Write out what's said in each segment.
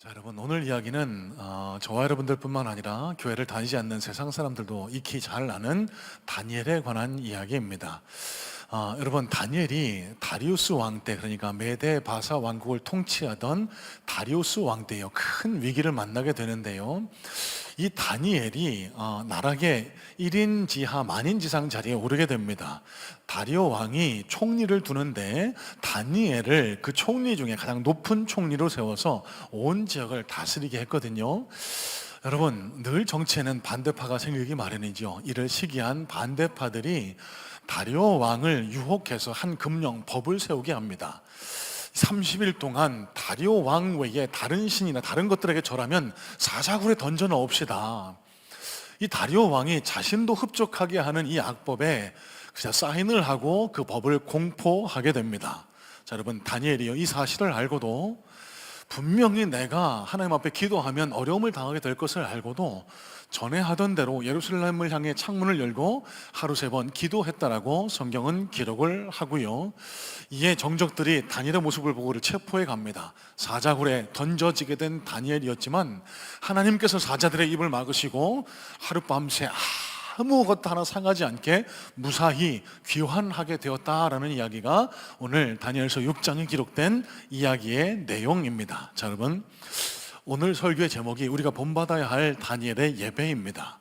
자, 여러분, 오늘 이야기는 저와 여러분들뿐만 아니라 교회를 다니지 않는 세상 사람들도 익히 잘 아는 다니엘에 관한 이야기입니다. 여러분, 다니엘이 다리우스 왕 때, 그러니까 메데 바사 왕국을 통치하던 다리우스 왕 때요, 큰 위기를 만나게 되는데요. 이 다니엘이 나락의 1인 지하 만인 지상 자리에 오르게 됩니다. 다리오 왕이 총리를 두는데 다니엘을 그 총리 중에 가장 높은 총리로 세워서 온 지역을 다스리게 했거든요. 여러분, 늘 정치에는 반대파가 생기기 마련이죠. 이를 시기한 반대파들이 다리오 왕을 유혹해서 한 금령 법을 세우게 합니다. 30일 동안 다리오 왕 외에 다른 신이나 다른 것들에게 절하면 사자굴에 던져 넣읍시다. 이 다리오 왕이 자신도 흡족하게 하는 이 악법에 그냥 사인을 하고 그 법을 공포하게 됩니다. 자, 여러분, 다니엘이요, 이 사실을 알고도 분명히 내가 하나님 앞에 기도하면 어려움을 당하게 될 것을 알고도 전에 하던 대로 예루살렘을 향해 창문을 열고 하루 3번 기도했다라고 성경은 기록을 하고요. 이에 정적들이 다니엘의 모습을 보고 그를 체포해 갑니다. 사자굴에 던져지게 된 다니엘이었지만 하나님께서 사자들의 입을 막으시고 하룻밤새 아무것도 하나 상하지 않게 무사히 귀환하게 되었다라는 이야기가 오늘 다니엘서 6장에 기록된 이야기의 내용입니다. 자, 여러분, 오늘 설교의 제목이 우리가 본받아야 할 다니엘의 예배입니다.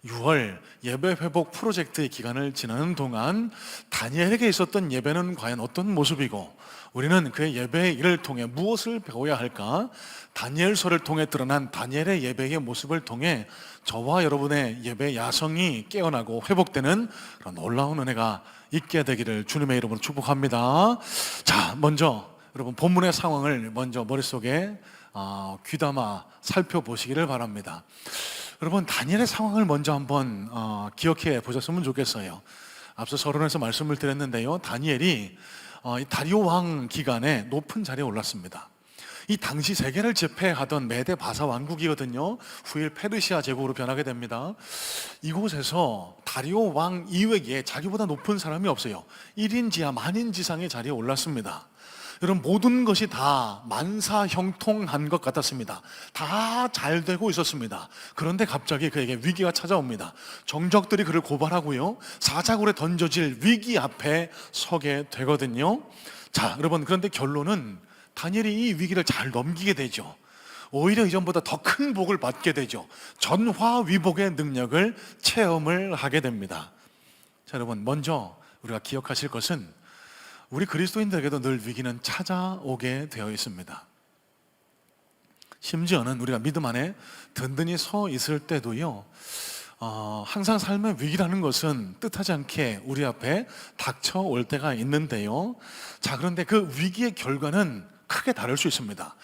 6월 예배 회복 프로젝트의 기간을 지나는 동안 다니엘에게 있었던 예배는 과연 어떤 모습이고 우리는 그의 예배의 일을 통해 무엇을 배워야 할까? 다니엘서를 통해 드러난 다니엘의 예배의 모습을 통해 저와 여러분의 예배 야성이 깨어나고 회복되는 그런 놀라운 은혜가 있게 되기를 주님의 이름으로 축복합니다. 자, 먼저 여러분 본문의 상황을 먼저 머릿속에 귀담아 살펴보시기를 바랍니다. 여러분, 다니엘의 상황을 먼저 한번 기억해 보셨으면 좋겠어요. 앞서 서론에서 말씀을 드렸는데요, 다니엘이 이 다리오 왕 기간에 높은 자리에 올랐습니다. 이 당시 세계를 제패하던 메데 바사 왕국이거든요. 후일 페르시아 제국으로 변하게 됩니다. 이곳에서 다리오 왕 이외에 자기보다 높은 사람이 없어요. 1인 지하 만인 지상의 자리에 올랐습니다. 여러분, 모든 것이 다 만사형통한 것 같았습니다. 다 잘 되고 있었습니다. 그런데 갑자기 그에게 위기가 찾아옵니다. 정적들이 그를 고발하고요, 사자굴에 던져질 위기 앞에 서게 되거든요. 자, 여러분, 그런데 결론은 다니엘이 이 위기를 잘 넘기게 되죠. 오히려 이전보다 더 큰 복을 받게 되죠. 전화위복의 능력을 체험을 하게 됩니다. 자, 여러분, 먼저 우리가 기억하실 것은 우리 그리스도인들에게도 늘 위기는 찾아오게 되어 있습니다. 심지어는 우리가 믿음 안에 든든히 서 있을 때도요, 항상 삶의 위기라는 것은 뜻하지 않게 우리 앞에 닥쳐올 때가 있는데요. 자, 그런데 그 위기의 결과는 크게 다를 수 있습니다.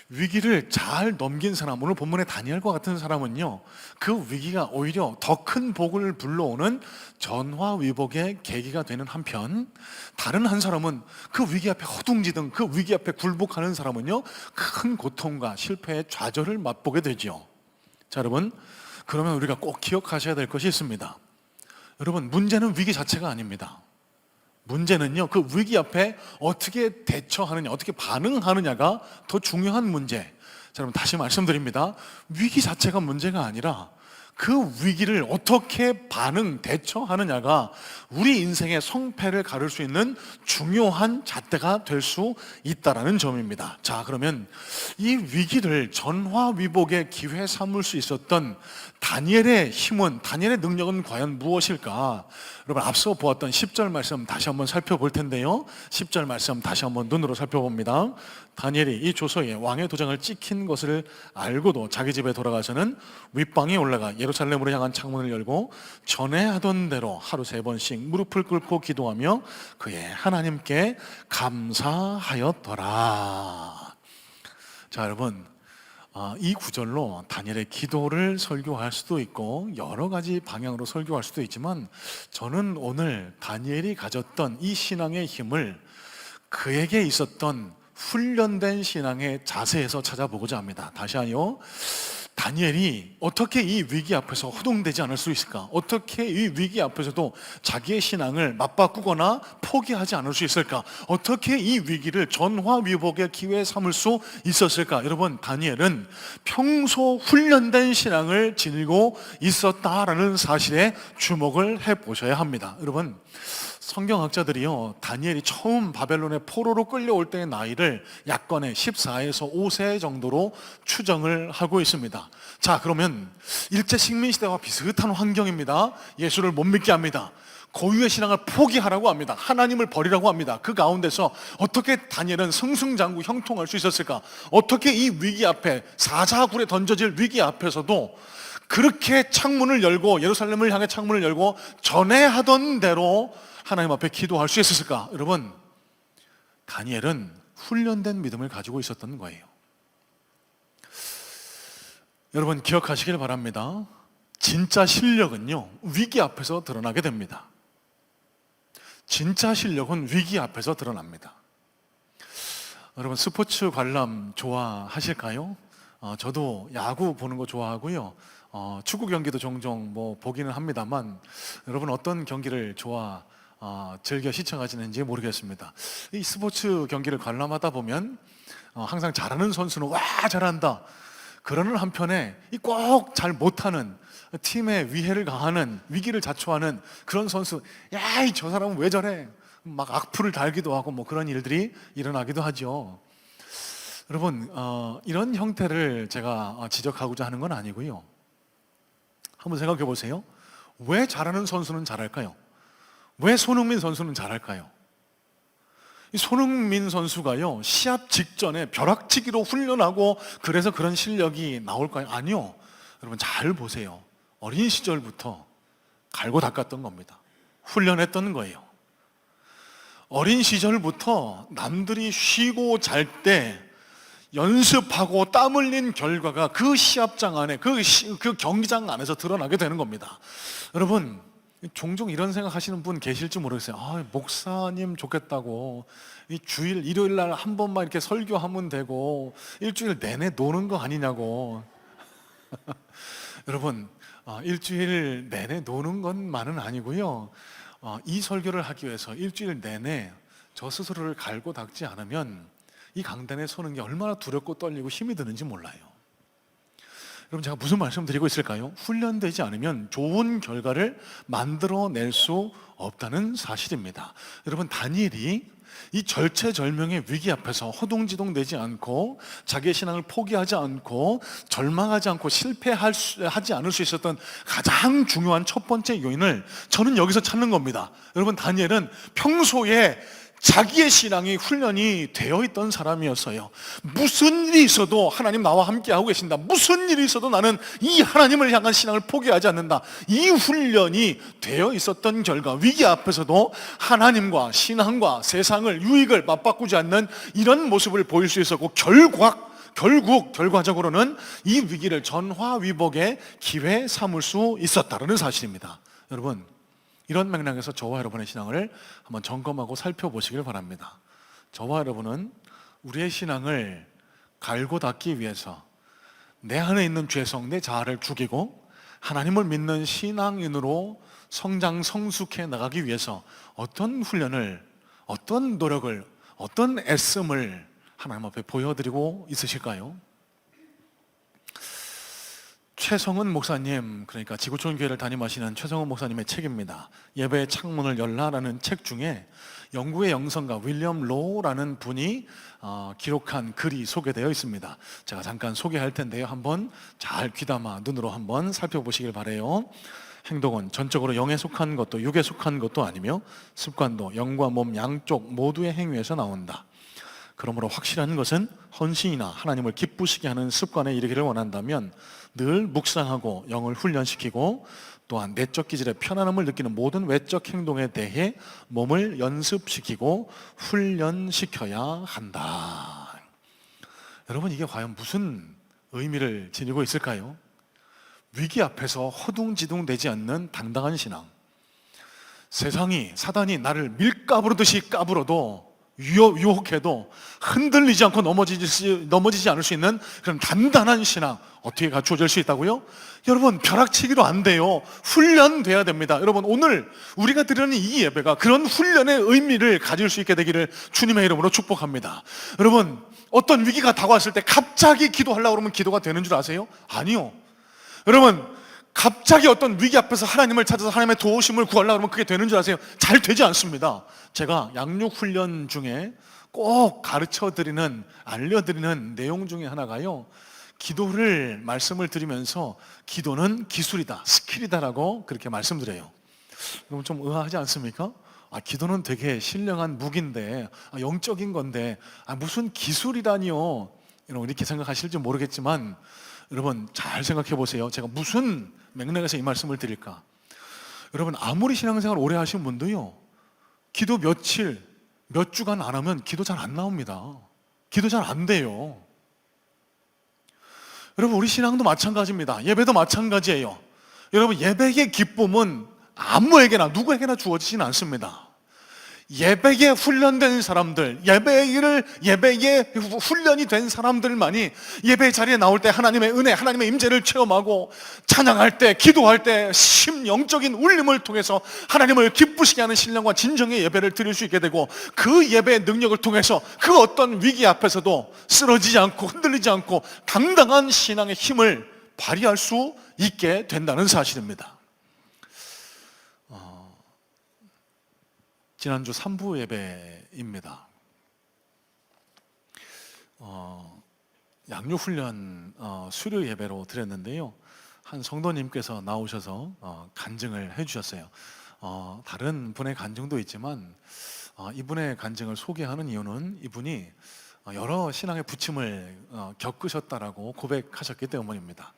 위기를 잘 넘긴 사람, 오늘 본문의 다니엘과 같은 사람은요, 그 위기가 오히려 더 큰 복을 불러오는 전화위복의 계기가 되는 한편, 다른 한 사람은 그 위기 앞에 허둥지둥, 그 위기 앞에 굴복하는 사람은요, 큰 고통과 실패의 좌절을 맛보게 되죠. 자, 여러분, 그러면 우리가 꼭 기억하셔야 될 것이 있습니다. 여러분, 문제는 위기 자체가 아닙니다. 문제는요, 그 위기 앞에 어떻게 대처하느냐, 어떻게 반응하느냐가 더 중요한 문제. 자, 여러분, 다시 말씀드립니다. 위기 자체가 문제가 아니라 그 위기를 어떻게 대처하느냐가 우리 인생의 성패를 가를 수 있는 중요한 잣대가 될 수 있다는 점입니다. 자, 그러면 이 위기를 전화위복의 기회 삼을 수 있었던 다니엘의 힘은, 다니엘의 능력은 과연 무엇일까? 여러분, 앞서 보았던 10절 말씀 다시 한번 살펴볼 텐데요, 10절 말씀 다시 한번 눈으로 살펴봅니다. 다니엘이 이 조서에 왕의 도장을 찍힌 것을 알고도 자기 집에 돌아가서는 윗방에 올라가 예루살렘으로 향한 창문을 열고 전에 하던 대로 하루 3번씩 무릎을 꿇고 기도하며 그의 하나님께 감사하였더라. 자, 여러분, 이 구절로 다니엘의 기도를 설교할 수도 있고 여러 가지 방향으로 설교할 수도 있지만, 저는 오늘 다니엘이 가졌던 이 신앙의 힘을 그에게 있었던 훈련된 신앙의 자세에서 찾아보고자 합니다. 다시 하요, 다니엘이 어떻게 이 위기 앞에서 호동되지 않을 수 있을까? 어떻게 이 위기 앞에서도 자기의 신앙을 맞바꾸거나 포기하지 않을 수 있을까? 어떻게 이 위기를 전화위복의 기회에 삼을 수 있었을까? 여러분, 다니엘은 평소 훈련된 신앙을 지니고 있었다라는 사실에 주목을 해보셔야 합니다. 여러분, 성경학자들이요, 다니엘이 처음 바벨론의 포로로 끌려올 때의 나이를 약건의 14에서 5세 정도로 추정을 하고 있습니다. 자, 그러면 일제 식민시대와 비슷한 환경입니다. 예수를 못 믿게 합니다. 고유의 신앙을 포기하라고 합니다. 하나님을 버리라고 합니다. 그 가운데서 어떻게 다니엘은 승승장구 형통할 수 있었을까? 어떻게 이 위기 앞에, 사자굴에 던져질 위기 앞에서도 그렇게 창문을 열고, 예루살렘을 향해 창문을 열고 전에 하던 대로 하나님 앞에 기도할 수 있었을까? 여러분, 다니엘은 훈련된 믿음을 가지고 있었던 거예요. 여러분, 기억하시길 바랍니다. 진짜 실력은요, 위기 앞에서 드러나게 됩니다. 진짜 실력은 위기 앞에서 드러납니다. 여러분, 스포츠 관람 좋아하실까요? 저도 야구 보는 거 좋아하고요. 축구 경기도 종종 보기는 합니다만, 여러분 어떤 경기를 즐겨 시청하시는지 모르겠습니다. 이 스포츠 경기를 관람하다 보면 항상 잘하는 선수는 와 잘한다, 그러는 한편에 꼭 잘 못하는, 팀의 위해를 가하는, 위기를 자초하는 그런 선수, 야, 저 사람은 왜 저래, 막 악플을 달기도 하고 그런 일들이 일어나기도 하죠. 여러분, 이런 형태를 제가 지적하고자 하는 건 아니고요. 한번 생각해 보세요. 왜 잘하는 선수는 잘할까요? 왜 손흥민 선수는 잘할까요? 이 손흥민 선수가요, 시합 직전에 벼락치기로 훈련하고 그래서 그런 실력이 나올까요? 아니요. 여러분, 잘 보세요. 어린 시절부터 갈고 닦았던 겁니다. 훈련했던 거예요. 어린 시절부터 남들이 쉬고 잘 때 연습하고 땀 흘린 결과가 그 시합장 안에, 그 경기장 안에서 드러나게 되는 겁니다. 여러분, 종종 이런 생각하시는 분 계실지 모르겠어요. 목사님 좋겠다고, 이 주일 일요일 날 한 번만 이렇게 설교하면 되고 일주일 내내 노는 거 아니냐고. 여러분, 일주일 내내 노는 것만은 아니고요, 이 설교를 하기 위해서 일주일 내내 저 스스로를 갈고 닦지 않으면 이 강단에 서는 게 얼마나 두렵고 떨리고 힘이 드는지 몰라요. 여러분, 제가 무슨 말씀 드리고 있을까요? 훈련되지 않으면 좋은 결과를 만들어낼 수 없다는 사실입니다. 여러분, 다니엘이 이 절체절명의 위기 앞에서 허둥지둥되지 않고 자기의 신앙을 포기하지 않고 절망하지 않고 실패하지 않을 수 있었던 가장 중요한 첫 번째 요인을 저는 여기서 찾는 겁니다. 여러분, 다니엘은 평소에 자기의 신앙이 훈련이 되어 있던 사람이었어요. 무슨 일이 있어도 하나님 나와 함께 하고 계신다, 무슨 일이 있어도 나는 이 하나님을 향한 신앙을 포기하지 않는다, 이 훈련이 되어 있었던 결과 위기 앞에서도 하나님과 신앙과 세상을, 유익을 맞바꾸지 않는 이런 모습을 보일 수 있었고, 결과적으로는 이 위기를 전화위복의 기회 삼을 수 있었다는 사실입니다. 여러분, 이런 맥락에서 저와 여러분의 신앙을 한번 점검하고 살펴보시길 바랍니다. 저와 여러분은 우리의 신앙을 갈고 닦기 위해서 내 안에 있는 죄성, 내 자아를 죽이고 하나님을 믿는 신앙인으로 성장, 성숙해 나가기 위해서 어떤 훈련을, 어떤 노력을, 어떤 애씀을 하나님 앞에 보여드리고 있으실까요? 최성은 목사님, 그러니까 지구촌 교회를 담임하시는 최성은 목사님의 책입니다. 예배의 창문을 열라라는 책 중에 영국의 영성가 윌리엄 로우라는 분이 기록한 글이 소개되어 있습니다. 제가 잠깐 소개할 텐데요, 한번 잘 귀담아 눈으로 한번 살펴보시길 바래요. 행동은 전적으로 영에 속한 것도 육에 속한 것도 아니며 습관도 영과 몸 양쪽 모두의 행위에서 나온다. 그러므로 확실한 것은 헌신이나 하나님을 기쁘시게 하는 습관에 이르기를 원한다면 늘 묵상하고 영을 훈련시키고 또한 내적 기질의 편안함을 느끼는 모든 외적 행동에 대해 몸을 연습시키고 훈련시켜야 한다. 여러분, 이게 과연 무슨 의미를 지니고 있을까요? 위기 앞에서 허둥지둥되지 않는 당당한 신앙. 세상이, 사단이 나를 밀가부르듯이 까불어도 유혹해도 흔들리지 않고 넘어지지 않을 수 있는 그런 단단한 신앙 어떻게 갖추어질 수 있다고요? 여러분, 벼락치기로 안 돼요. 훈련돼야 됩니다. 여러분, 오늘 우리가 드리는 이 예배가 그런 훈련의 의미를 가질 수 있게 되기를 주님의 이름으로 축복합니다. 여러분, 어떤 위기가 다가왔을 때 갑자기 기도하려고 그러면 기도가 되는 줄 아세요? 아니요. 여러분, 갑자기 어떤 위기 앞에서 하나님을 찾아서 하나님의 도우심을 구하려고 하면 그게 되는 줄 아세요? 잘 되지 않습니다. 제가 양육 훈련 중에 꼭 가르쳐드리는, 알려드리는 내용 중에 하나가요, 기도를 말씀을 드리면서 기도는 기술이다, 스킬이다라고 그렇게 말씀드려요. 그럼 좀 의아하지 않습니까? 기도는 되게 신령한 무기인데, 영적인 건데, 무슨 기술이라니요? 이렇게 생각하실지 모르겠지만, 여러분 잘 생각해 보세요. 제가 무슨 맥락에서 이 말씀을 드릴까? 여러분, 아무리 신앙생활 오래 하신 분도요, 기도 며칠, 몇 주간 안 하면 기도 잘 안 나옵니다. 기도 잘 안 돼요. 여러분, 우리 신앙도 마찬가지입니다. 예배도 마찬가지예요. 여러분, 예배의 기쁨은 아무에게나 누구에게나 주어지지는 않습니다. 예배에 훈련된 사람들, 예배에 훈련이 된 사람들만이 예배 자리에 나올 때 하나님의 은혜, 하나님의 임재를 체험하고, 찬양할 때, 기도할 때 심영적인 울림을 통해서 하나님을 기쁘시게 하는 신령과 진정의 예배를 드릴 수 있게 되고, 그 예배의 능력을 통해서 그 어떤 위기 앞에서도 쓰러지지 않고 흔들리지 않고 당당한 신앙의 힘을 발휘할 수 있게 된다는 사실입니다. 지난주 3부 예배입니다. 양육훈련 수료 예배로 드렸는데요, 한 성도님께서 나오셔서 간증을 해주셨어요. 다른 분의 간증도 있지만 이분의 간증을 소개하는 이유는 이분이 여러 신앙의 부침을 겪으셨다라고 고백하셨기 때문입니다.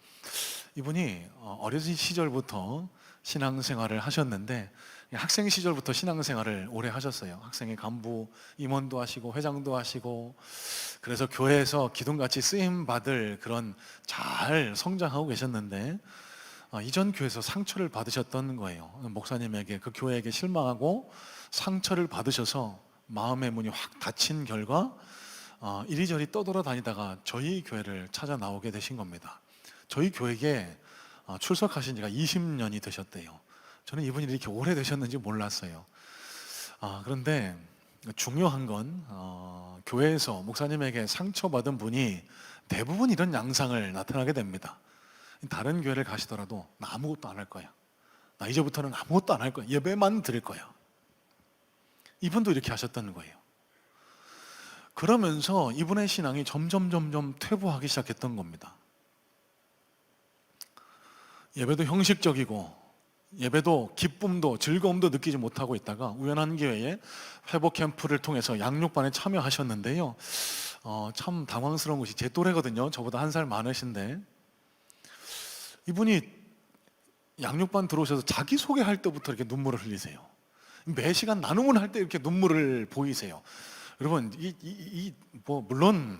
이분이 어린 시절부터 신앙생활을 하셨는데, 학생 시절부터 신앙생활을 오래 하셨어요. 학생의 간부 임원도 하시고 회장도 하시고, 그래서 교회에서 기둥같이 쓰임받을 그런 잘 성장하고 계셨는데, 이전 교회에서 상처를 받으셨던 거예요. 목사님에게, 그 교회에게 실망하고 상처를 받으셔서 마음의 문이 확 닫힌 결과 이리저리 떠돌아다니다가 저희 교회를 찾아 나오게 되신 겁니다. 저희 교회에 출석하신 지가 20년이 되셨대요. 저는 이분이 이렇게 오래 되셨는지 몰랐어요. 그런데 중요한 건 교회에서 목사님에게 상처받은 분이 대부분 이런 양상을 나타나게 됩니다. 다른 교회를 가시더라도 나 아무것도 안 할 거야, 나 이제부터는 아무것도 안 할 거야, 예배만 드릴 거야. 이분도 이렇게 하셨다는 거예요. 그러면서 이분의 신앙이 점점 퇴보하기 시작했던 겁니다. 예배도 형식적이고, 예배도 기쁨도 즐거움도 느끼지 못하고 있다가 우연한 기회에 회복 캠프를 통해서 양육반에 참여하셨는데요, 참 당황스러운 것이, 제 또래거든요. 저보다 한 살 많으신데, 이분이 양육반 들어오셔서 자기소개할 때부터 이렇게 눈물을 흘리세요. 매 시간 나눔을 할 때 이렇게 눈물을 보이세요. 여러분, 물론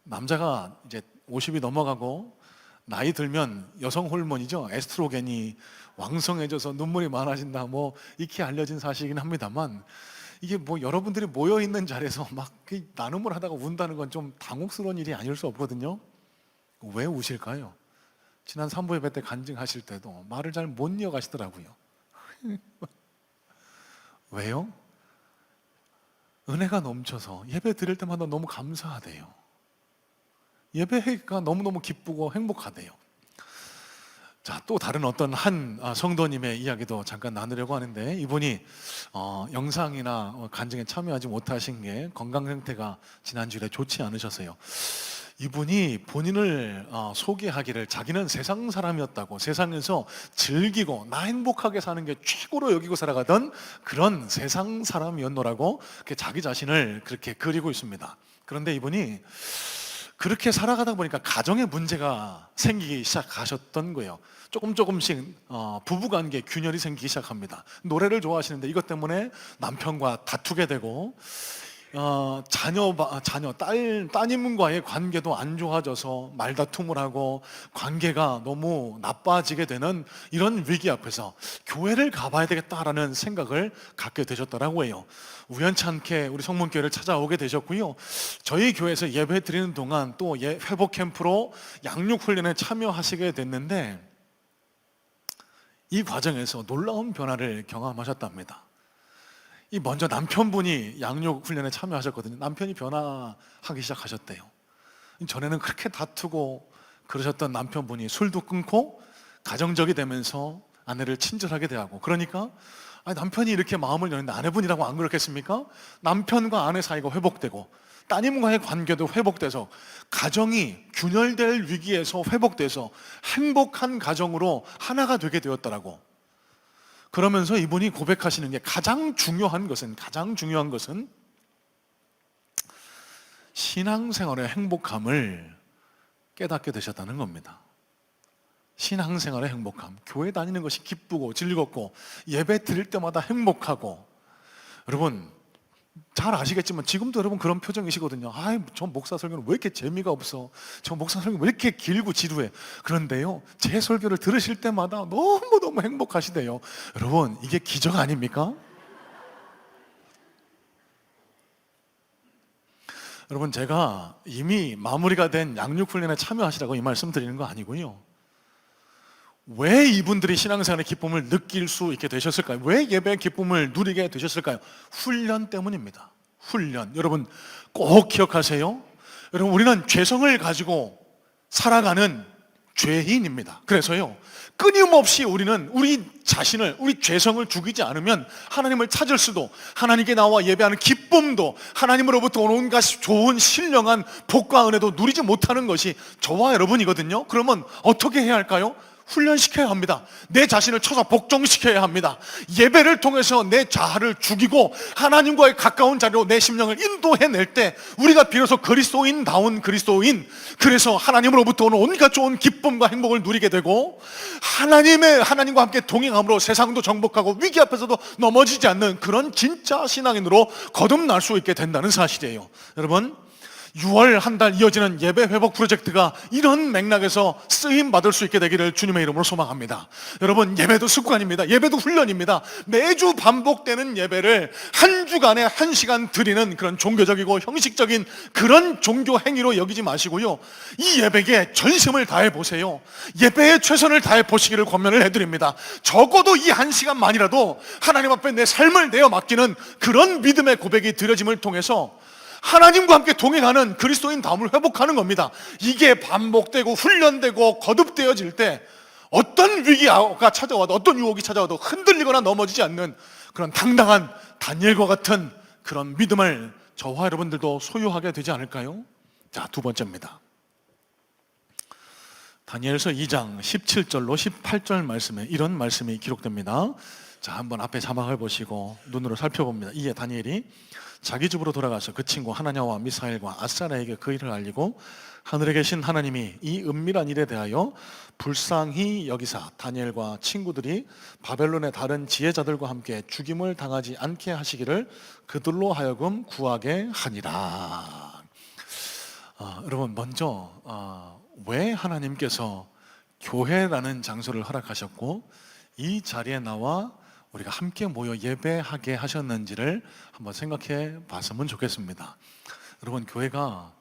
남자가 이제 50이 넘어가고 나이 들면 여성 호르몬이죠, 에스트로겐이 왕성해져서 눈물이 많아진다, 익히 알려진 사실이긴 합니다만, 이게 여러분들이 모여 있는 자리에서 막 나눔을 하다가 운다는 건 좀 당혹스러운 일이 아닐 수 없거든요. 왜 우실까요? 지난 3부 예배 때 간증하실 때도 말을 잘 못 이어가시더라고요. 왜요? 은혜가 넘쳐서 예배 드릴 때마다 너무 감사하대요. 예배가 너무너무 기쁘고 행복하대요. 자, 또 다른 어떤 한 성도님의 이야기도 잠깐 나누려고 하는데, 이분이 영상이나 간증에 참여하지 못하신 게 건강 상태가 지난주에 좋지 않으셨어요. 이분이 본인을 소개하기를 자기는 세상 사람이었다고, 세상에서 즐기고 나 행복하게 사는 게 최고로 여기고 살아가던 그런 세상 사람이었노라고 자기 자신을 그렇게 그리고 있습니다. 그런데 이분이 그렇게 살아가다 보니까 가정에 문제가 생기기 시작하셨던 거예요. 조금씩 부부관계 균열이 생기기 시작합니다. 노래를 좋아하시는데 이것 때문에 남편과 다투게 되고, 따님과의 관계도 안 좋아져서 말다툼을 하고 관계가 너무 나빠지게 되는 이런 위기 앞에서 교회를 가봐야 되겠다라는 생각을 갖게 되셨더라고 해요. 우연치 않게 우리 성문교회를 찾아오게 되셨고요. 저희 교회에서 예배 드리는 동안 또 회복 캠프로 양육 훈련에 참여하시게 됐는데 이 과정에서 놀라운 변화를 경험하셨답니다. 이 먼저 남편분이 양육 훈련에 참여하셨거든요. 남편이 변화하기 시작하셨대요. 전에는 그렇게 다투고 그러셨던 남편분이 술도 끊고 가정적이 되면서 아내를 친절하게 대하고, 그러니까 남편이 이렇게 마음을 여는데 아내분이라고 안 그렇겠습니까? 남편과 아내 사이가 회복되고 따님과의 관계도 회복돼서 가정이 균열될 위기에서 회복돼서 행복한 가정으로 하나가 되게 되었더라고. 그러면서 이분이 고백하시는 게 가장 중요한 것은 신앙생활의 행복함을 깨닫게 되셨다는 겁니다. 신앙생활의 행복함, 교회 다니는 것이 기쁘고 즐겁고 예배 드릴 때마다 행복하고, 여러분 잘 아시겠지만 지금도 여러분 그런 표정이시거든요. 저 목사 설교는 왜 이렇게 재미가 없어, 저 목사 설교는 왜 이렇게 길고 지루해. 그런데요, 제 설교를 들으실 때마다 너무너무 행복하시대요. 여러분, 이게 기적 아닙니까? 여러분, 제가 이미 마무리가 된 양육훈련에 참여하시라고 이 말씀 드리는 거 아니고요, 왜 이분들이 신앙생활의 기쁨을 느낄 수 있게 되셨을까요? 왜 예배의 기쁨을 누리게 되셨을까요? 훈련 때문입니다. 훈련. 여러분 꼭 기억하세요. 여러분, 우리는 죄성을 가지고 살아가는 죄인입니다. 그래서요, 끊임없이 우리는 우리 자신을, 우리 죄성을 죽이지 않으면 하나님을 찾을 수도, 하나님께 나와 예배하는 기쁨도, 하나님으로부터 오는 온갖 좋은 신령한 복과 은혜도 누리지 못하는 것이 저와 여러분이거든요. 그러면 어떻게 해야 할까요? 훈련시켜야 합니다. 내 자신을 쳐서 복종시켜야 합니다. 예배를 통해서 내 자아를 죽이고 하나님과의 가까운 자리로 내 심령을 인도해낼 때 우리가 비로소 그리스도인다운 그리스도인, 그래서 하나님으로부터 오는 온갖 좋은 기쁨과 행복을 누리게 되고 하나님과 함께 동행함으로 세상도 정복하고 위기 앞에서도 넘어지지 않는 그런 진짜 신앙인으로 거듭날 수 있게 된다는 사실이에요. 여러분, 6월 한 달 이어지는 예배 회복 프로젝트가 이런 맥락에서 쓰임 받을 수 있게 되기를 주님의 이름으로 소망합니다. 여러분, 예배도 습관입니다. 예배도 훈련입니다. 매주 반복되는 예배를 한 주간에 1시간 드리는 그런 종교적이고 형식적인 그런 종교 행위로 여기지 마시고요, 이 예배에 전심을 다해 보세요. 예배에 최선을 다해 보시기를 권면을 해드립니다. 적어도 이 1시간만이라도 하나님 앞에 내 삶을 내어 맡기는 그런 믿음의 고백이 드려짐을 통해서 하나님과 함께 동행하는 그리스도인다움을 회복하는 겁니다. 이게 반복되고 훈련되고 거듭되어질 때 어떤 위기가 찾아와도, 어떤 유혹이 찾아와도 흔들리거나 넘어지지 않는 그런 당당한 다니엘과 같은 그런 믿음을 저와 여러분들도 소유하게 되지 않을까요? 자, 두 번째입니다. 다니엘서 2장 17절로 18절 말씀에 이런 말씀이 기록됩니다. 자, 한번 앞에 자막을 보시고 눈으로 살펴봅니다. 이에 다니엘이 자기 집으로 돌아가서 그 친구 하나냐와 미사엘과 아사랴에게 그 일을 알리고 하늘에 계신 하나님이 이 은밀한 일에 대하여 불쌍히 여기사 다니엘과 친구들이 바벨론의 다른 지혜자들과 함께 죽임을 당하지 않게 하시기를 그들로 하여금 구하게 하니라. 여러분, 먼저 왜 하나님께서 교회라는 장소를 허락하셨고 이 자리에 나와 우리가 함께 모여 예배하게 하셨는지를 한번 생각해 봤으면 좋겠습니다. 여러분, 교회가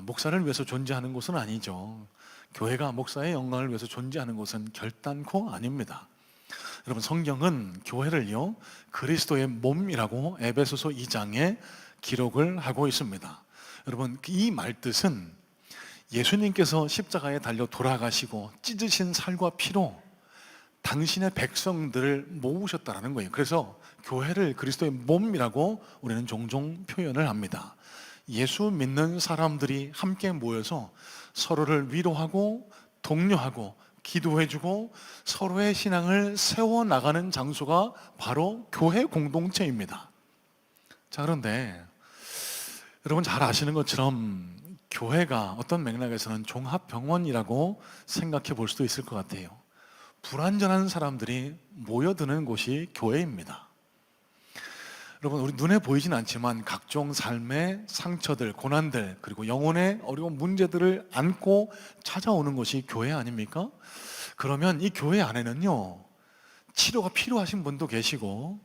목사를 위해서 존재하는 곳은 아니죠. 교회가 목사의 영광을 위해서 존재하는 곳은 결단코 아닙니다. 여러분, 성경은 교회를요 그리스도의 몸이라고 에베소서 2장에 기록을 하고 있습니다. 여러분, 이 말뜻은 예수님께서 십자가에 달려 돌아가시고 찢으신 살과 피로 당신의 백성들을 모으셨다는 거예요. 그래서 교회를 그리스도의 몸이라고 우리는 종종 표현을 합니다. 예수 믿는 사람들이 함께 모여서 서로를 위로하고 독려하고 기도해주고 서로의 신앙을 세워나가는 장소가 바로 교회 공동체입니다. 자, 그런데 여러분 잘 아시는 것처럼 교회가 어떤 맥락에서는 종합병원이라고 생각해 볼 수도 있을 것 같아요. 불완전한 사람들이 모여드는 곳이 교회입니다. 여러분, 우리 눈에 보이진 않지만 각종 삶의 상처들, 고난들, 그리고 영혼의 어려운 문제들을 안고 찾아오는 것이 교회 아닙니까? 그러면 이 교회 안에는요, 치료가 필요하신 분도 계시고,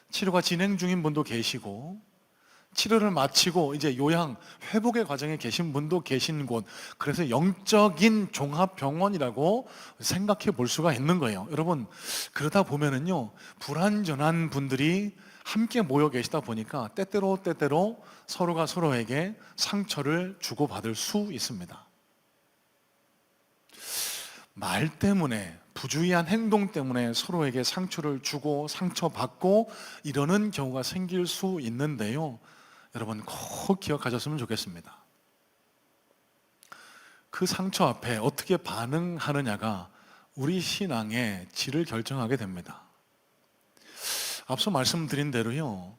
치료가 진행 중인 분도 계시고, 치료를 마치고 이제 요양, 회복의 과정에 계신 분도 계신 곳, 그래서 영적인 종합병원이라고 생각해 볼 수가 있는 거예요. 여러분, 그러다 보면은요, 불완전한 분들이 함께 모여 계시다 보니까 때때로 서로가 서로에게 상처를 주고받을 수 있습니다. 말 때문에, 부주의한 행동 때문에 서로에게 상처를 주고 상처받고 이러는 경우가 생길 수 있는데요, 여러분 꼭 기억하셨으면 좋겠습니다. 그 상처 앞에 어떻게 반응하느냐가 우리 신앙의 질을 결정하게 됩니다. 앞서 말씀드린 대로요,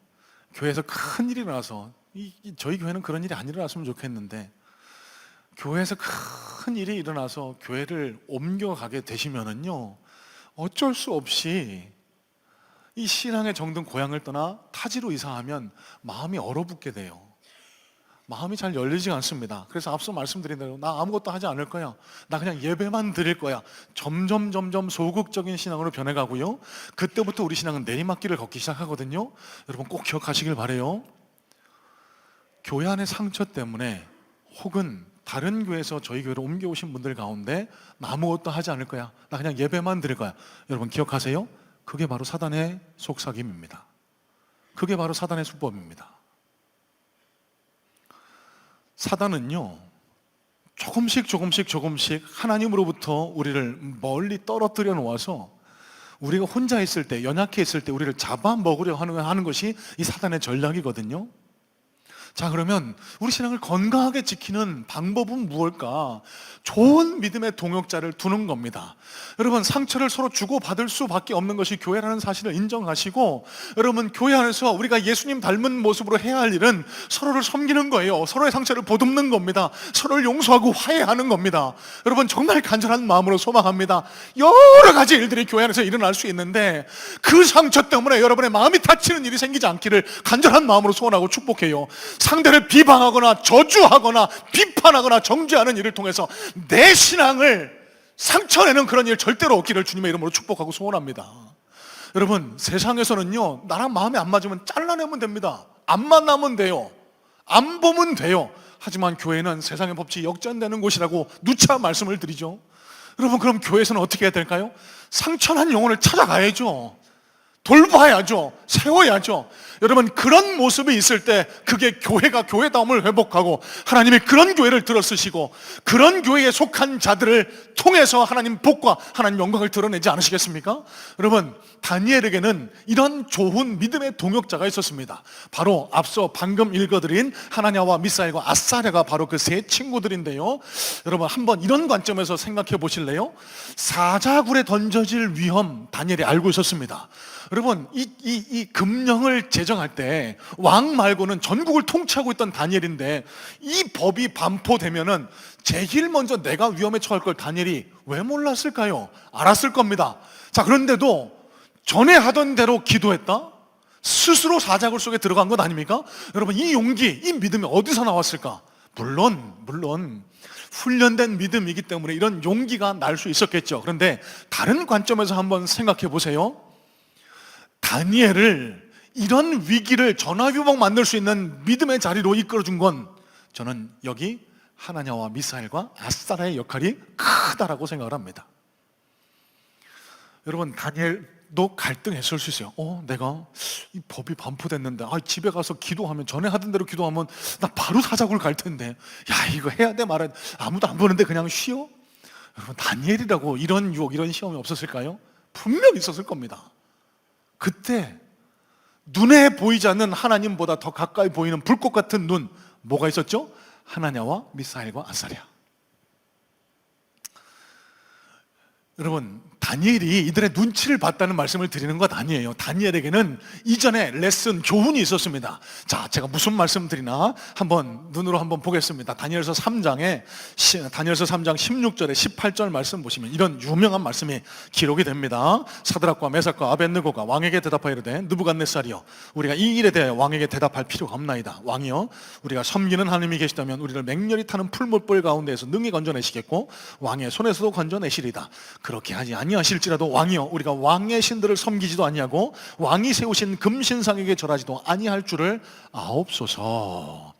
교회에서 큰 일이 일어나서, 저희 교회는 그런 일이 안 일어났으면 좋겠는데, 교회에서 큰 일이 일어나서 교회를 옮겨가게 되시면은요, 어쩔 수 없이 이 신앙의 정든 고향을 떠나 타지로 이사하면 마음이 얼어붙게 돼요. 마음이 잘 열리지 않습니다. 그래서 앞서 말씀드린 대로 나 아무것도 하지 않을 거야, 나 그냥 예배만 드릴 거야, 점점 소극적인 신앙으로 변해가고요, 그때부터 우리 신앙은 내리막길을 걷기 시작하거든요. 여러분 꼭 기억하시길 바래요. 교회 안의 상처 때문에 혹은 다른 교회에서 저희 교회로 옮겨오신 분들 가운데 나 아무것도 하지 않을 거야, 나 그냥 예배만 드릴 거야, 여러분 기억하세요. 그게 바로 사단의 속삭임입니다. 그게 바로 사단의 수법입니다. 사단은요, 조금씩 하나님으로부터 우리를 멀리 떨어뜨려 놓아서 우리가 혼자 있을 때, 연약해 있을 때 우리를 잡아먹으려 하는 것이 이 사단의 전략이거든요. 자, 그러면 우리 신앙을 건강하게 지키는 방법은 무엇일까? 좋은 믿음의 동역자를 두는 겁니다. 여러분, 상처를 서로 주고받을 수밖에 없는 것이 교회라는 사실을 인정하시고, 여러분 교회 안에서 우리가 예수님 닮은 모습으로 해야 할 일은 서로를 섬기는 거예요. 서로의 상처를 보듬는 겁니다. 서로를 용서하고 화해하는 겁니다. 여러분 정말 간절한 마음으로 소망합니다. 여러 가지 일들이 교회 안에서 일어날 수 있는데 그 상처 때문에 여러분의 마음이 다치는 일이 생기지 않기를 간절한 마음으로 소원하고 축복해요. 상대를 비방하거나 저주하거나 비판하거나 정죄하는 일을 통해서 내 신앙을 상처내는 그런 일 절대로 없기를 주님의 이름으로 축복하고 소원합니다. 여러분, 세상에서는요, 나랑 마음이 안 맞으면 잘라내면 됩니다. 안 만나면 돼요. 안 보면 돼요. 하지만 교회는 세상의 법칙이 역전되는 곳이라고 누차 말씀을 드리죠. 여러분, 그럼 교회에서는 어떻게 해야 될까요? 상처난 영혼을 찾아가야죠. 돌봐야죠. 세워야죠. 여러분, 그런 모습이 있을 때 그게 교회가 교회다움을 회복하고 하나님이 그런 교회를 들어쓰시고 그런 교회에 속한 자들을 통해서 하나님 복과 하나님 영광을 드러내지 않으시겠습니까? 여러분, 다니엘에게는 이런 좋은 믿음의 동역자가 있었습니다. 바로 앞서 방금 읽어드린 하나냐와 미사엘과 아사랴가 바로 그 세 친구들인데요, 여러분 한번 이런 관점에서 생각해 보실래요? 사자굴에 던져질 위험 다니엘이 알고 있었습니다. 여러분, 이 금령을 제정할 때 왕 말고는 전국을 통치하고 있던 다니엘인데 이 법이 반포되면은 제일 먼저 내가 위험에 처할 걸 다니엘이 왜 몰랐을까요? 알았을 겁니다. 자, 그런데도 전에 하던 대로 기도했다? 스스로 사자굴 속에 들어간 것 아닙니까? 여러분, 이 용기, 이 믿음이 어디서 나왔을까? 물론 훈련된 믿음이기 때문에 이런 용기가 날 수 있었겠죠. 그런데 다른 관점에서 한번 생각해 보세요. 다니엘을 이런 위기를 전화위복 만들 수 있는 믿음의 자리로 이끌어준 건 저는 여기 하나냐와 미사엘과 아사랴의 역할이 크다라고 생각을 합니다. 여러분, 다니엘도 갈등했을 수 있어요. 내가 이 법이 반포됐는데 집에 가서 기도하면, 전에 하던 대로 기도하면 나 바로 사자굴 갈 텐데, 야, 이거 해야 돼 말아야 돼, 아무도 안 보는데 그냥 쉬어? 여러분, 다니엘이라고 이런 유혹, 이런 시험이 없었을까요? 분명히 있었을 겁니다. 그때 눈에 보이지 않는 하나님보다 더 가까이 보이는 불꽃 같은 눈, 뭐가 있었죠? 하나냐와 미사엘과 아사랴. 여러분, 다니엘이 이들의 눈치를 봤다는 말씀을 드리는 것 아니에요. 다니엘에게는 이전에 레슨, 교훈이 있었습니다. 자, 제가 무슨 말씀 드리나 한번 눈으로 한번 보겠습니다. 다니엘서 3장 16절에 18절 말씀 보시면 이런 유명한 말씀이 기록이 됩니다. 사드락과 메삭과 아벳느고가 왕에게 대답하여 이르되 느부갓네살이여, 우리가 이 일에 대해 왕에게 대답할 필요가 없나이다. 왕이여, 우리가 섬기는 하나님이 계시다면 우리를 맹렬히 타는 풀무불 가운데에서 능히 건져내시겠고 왕의 손에서도 건져내시리다. 그렇게 하지 아니하실지라도 왕이여, 우리가 왕의 신들을 섬기지도 아니하고 왕이 세우신 금신상에게 절하지도 아니할 줄을 아옵소서.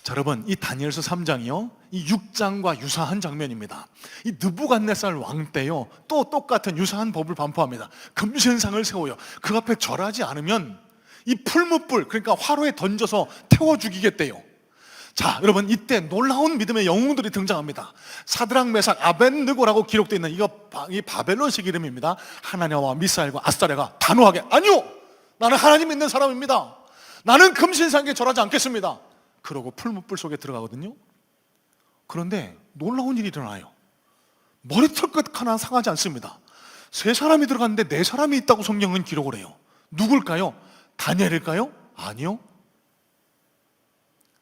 자, 여러분, 이 다니엘서 3장이요, 이 6장과 유사한 장면입니다. 이 느부갓네살 왕 때요, 또 똑같은 유사한 법을 반포합니다. 금신상을 세워요. 그 앞에 절하지 않으면 이 풀무불, 그러니까 화로에 던져서 태워 죽이겠대요. 자, 여러분, 이때 놀라운 믿음의 영웅들이 등장합니다. 사드락, 메삭, 아벳느고라고 기록되어 있는 이 바벨론식 이름입니다. 하나냐와 미사엘과 아스타랴가 단호하게, 아니요, 나는 하나님 믿는 사람입니다. 나는 금신상에 절하지 않겠습니다. 그러고 풀무불 속에 들어가거든요. 그런데 놀라운 일이 일어나요. 머리털 끝 하나 상하지 않습니다. 세 사람이 들어갔는데 네 사람이 있다고 성경은 기록을 해요. 누굴까요? 다니엘일까요? 아니요.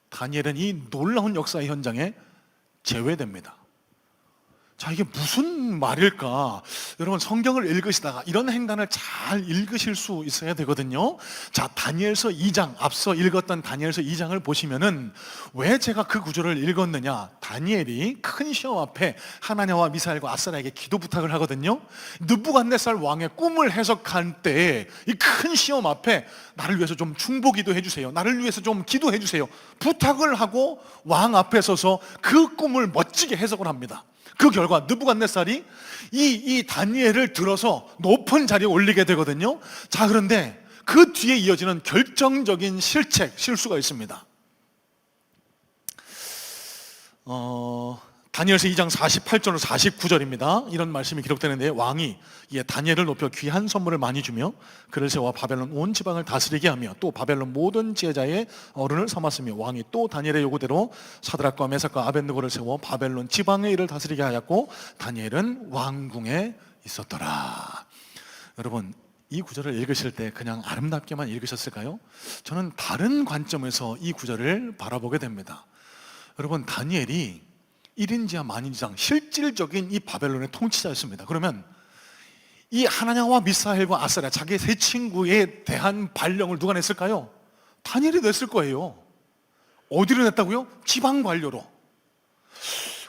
다니엘은 이 놀라운 역사의 현장에 제외됩니다. 자, 이게 무슨 말일까? 여러분, 성경을 읽으시다가 이런 행간을 잘 읽으실 수 있어야 되거든요. 자, 다니엘서 2장, 앞서 읽었던 다니엘서 2장을 보시면은 왜 제가 그 구절을 읽었느냐? 다니엘이 큰 시험 앞에 하나냐와 미사엘과 아스라에게 기도 부탁을 하거든요. 느부갓네살 왕의 꿈을 해석할 때 이 큰 시험 앞에 나를 위해서 좀 중보기도 해주세요, 나를 위해서 좀 기도해 주세요 부탁을 하고 왕 앞에 서서 그 꿈을 멋지게 해석을 합니다. 그 결과 느부갓네살이 이 다니엘을 들어서 높은 자리에 올리게 되거든요. 자, 그런데 그 뒤에 이어지는 결정적인 실수가 있습니다. 다니엘서 2장 48절로 49절입니다. 이런 말씀이 기록되는데, 왕이 이에 다니엘을 높여 귀한 선물을 많이 주며 그를 세워 바벨론 온 지방을 다스리게 하며 또 바벨론 모든 지혜자의 어른을 삼았으며, 왕이 또 다니엘의 요구대로 사드락과 메삭과 아벳느고를 세워 바벨론 지방의 일을 다스리게 하였고 다니엘은 왕궁에 있었더라. 여러분, 이 구절을 읽으실 때 그냥 아름답게만 읽으셨을까요? 저는 다른 관점에서 이 구절을 바라보게 됩니다. 여러분, 다니엘이 1인지하 만인지상 실질적인 이 바벨론의 통치자였습니다. 그러면 이 하나냐와 미사엘과 아스랴, 자기의 세 친구에 대한 발령을 누가 냈을까요? 다니엘이 냈을 거예요. 어디로 냈다고요? 지방 관료로.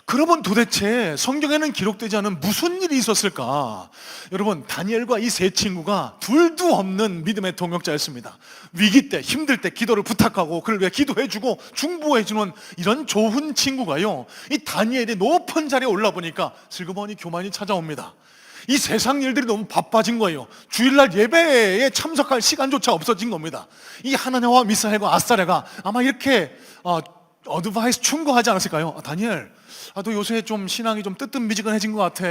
그러면 도대체 성경에는 기록되지 않은 무슨 일이 있었을까? 여러분, 다니엘과 이 세 친구가 둘도 없는 믿음의 동역자였습니다. 위기 때, 힘들 때 기도를 부탁하고 그를 위해 기도해주고 중보해주는 이런 좋은 친구가요, 이 다니엘이 높은 자리에 올라보니까 슬그머니 교만이 찾아옵니다. 이 세상 일들이 너무 바빠진 거예요. 주일날 예배에 참석할 시간조차 없어진 겁니다. 이 하나냐와 미사엘과 아스타랴가 아마 이렇게 어드바이스 충고하지 않았을까요? 다니엘, 너 요새 좀 신앙이 좀 뜨뜻미지근해진 것 같아.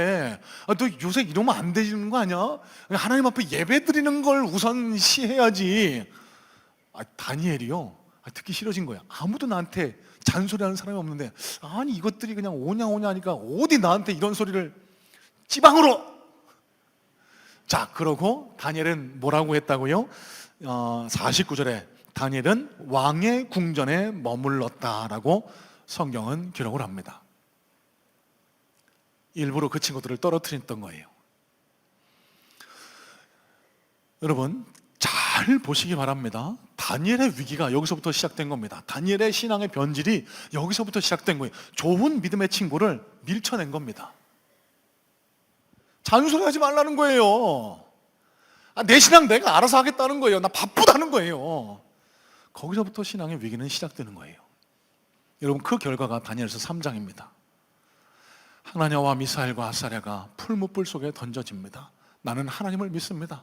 너 요새 이러면 안 되는 거 아니야? 하나님 앞에 예배 드리는 걸 우선시해야지. 다니엘이요, 듣기 싫어진 거야. 아무도 나한테 잔소리하는 사람이 없는데, 아니 이것들이 그냥 오냐 하니까 어디 나한테 이런 소리를, 지방으로. 자, 그러고 다니엘은 뭐라고 했다고요? 49절에 다니엘은 왕의 궁전에 머물렀다라고 성경은 기록을 합니다. 일부러 그 친구들을 떨어뜨렸던 거예요. 여러분, 잘 보시기 바랍니다. 다니엘의 위기가 여기서부터 시작된 겁니다. 다니엘의 신앙의 변질이 여기서부터 시작된 거예요. 좋은 믿음의 친구를 밀쳐낸 겁니다. 잔소리하지 말라는 거예요. 내 신앙 내가 알아서 하겠다는 거예요. 나 바쁘다는 거예요. 거기서부터 신앙의 위기는 시작되는 거예요. 여러분, 그 결과가 다니엘서 3장입니다. 하나냐와 미사엘과 아스랴가 풀무불 속에 던져집니다. 나는 하나님을 믿습니다.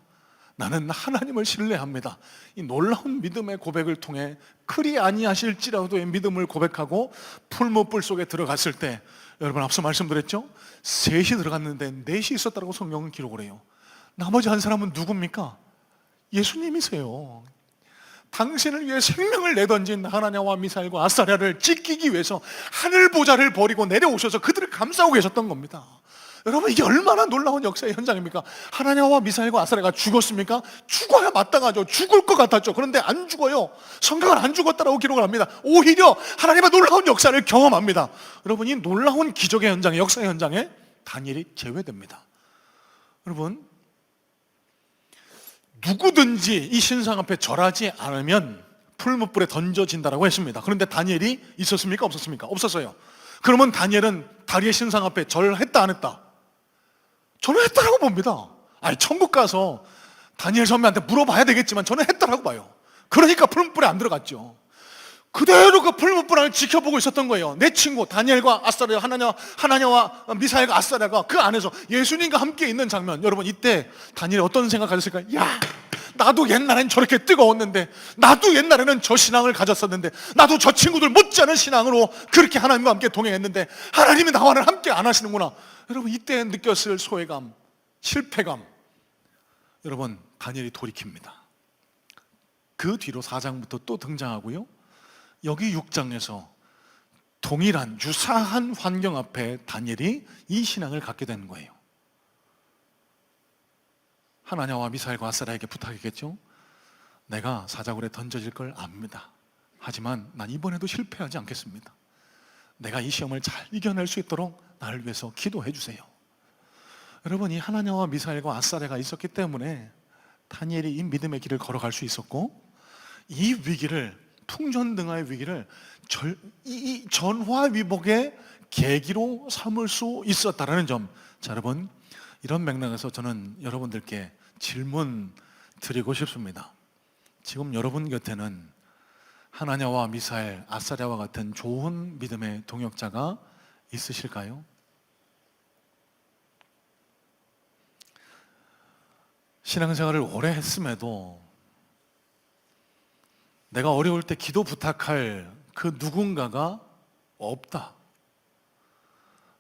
나는 하나님을 신뢰합니다. 이 놀라운 믿음의 고백을 통해 그리 아니하실지라도의 믿음을 고백하고 풀무불 속에 들어갔을 때, 여러분 앞서 말씀드렸죠? 셋이 들어갔는데 넷이 있었다고 성경은 기록을 해요. 나머지 한 사람은 누굽니까? 예수님이세요. 당신을 위해 생명을 내던진 하나냐와 미사엘과 아스타랴를 지키기 위해서 하늘 보좌를 버리고 내려오셔서 그들을 감싸고 계셨던 겁니다. 여러분, 이게 얼마나 놀라운 역사의 현장입니까? 하나냐와 미사엘과 아사랴가 죽었습니까? 죽어야 마땅하죠. 죽을 것 같았죠. 그런데 안 죽어요. 성경은 안 죽었다라고 기록을 합니다. 오히려 하나님의 놀라운 역사를 경험합니다. 여러분, 이 놀라운 기적의 현장에, 역사의 현장에 다니엘이 제외됩니다. 여러분, 누구든지 이 신상 앞에 절하지 않으면 풀무불에 던져진다라고 했습니다. 그런데 다니엘이 있었습니까? 없었습니까? 없었어요. 그러면 다니엘은 다리의 신상 앞에 절했다, 안 했다? 저는 했다라고 봅니다. 아니, 천국 가서 다니엘 선배한테 물어봐야 되겠지만 저는 했다라고 봐요. 그러니까 풀무불에 안 들어갔죠. 그대로 그 풀무불 안을 지켜보고 있었던 거예요. 내 친구 다니엘과 아사랴, 하나냐와 미사엘과 아사랴가 그 안에서 예수님과 함께 있는 장면. 여러분, 이때 다니엘이 어떤 생각 가졌을까요? 야, 나도 옛날엔 저렇게 뜨거웠는데, 나도 옛날에는 저 신앙을 가졌었는데, 나도 저 친구들 못지않은 신앙으로 그렇게 하나님과 함께 동행했는데 하나님이 나와는 함께 안 하시는구나. 여러분, 이때 느꼈을 소외감, 실패감. 여러분, 다니엘이 돌이킵니다. 그 뒤로 4장부터 또 등장하고요, 여기 6장에서 동일한 유사한 환경 앞에 다니엘이 이 신앙을 갖게 되는 거예요. 하나냐와 미사엘과 아사랴에게 부탁했겠죠. 내가 사자굴에 던져질 걸 압니다. 하지만 난 이번에도 실패하지 않겠습니다. 내가 이 시험을 잘 이겨낼 수 있도록 나를 위해서 기도해 주세요. 여러분, 이 하나냐와 미사엘과 아사랴가 있었기 때문에 다니엘이 이 믿음의 길을 걸어갈 수 있었고, 이 위기를, 풍전등화의 위기를 이 전화위복의 계기로 삼을 수 있었다라는 점. 자, 여러분, 이런 맥락에서 저는 여러분들께 질문 드리고 싶습니다. 지금 여러분 곁에는 하나냐와 미사엘, 아사랴와 같은 좋은 믿음의 동역자가 있으실까요? 신앙생활을 오래 했음에도 내가 어려울 때 기도 부탁할 그 누군가가 없다.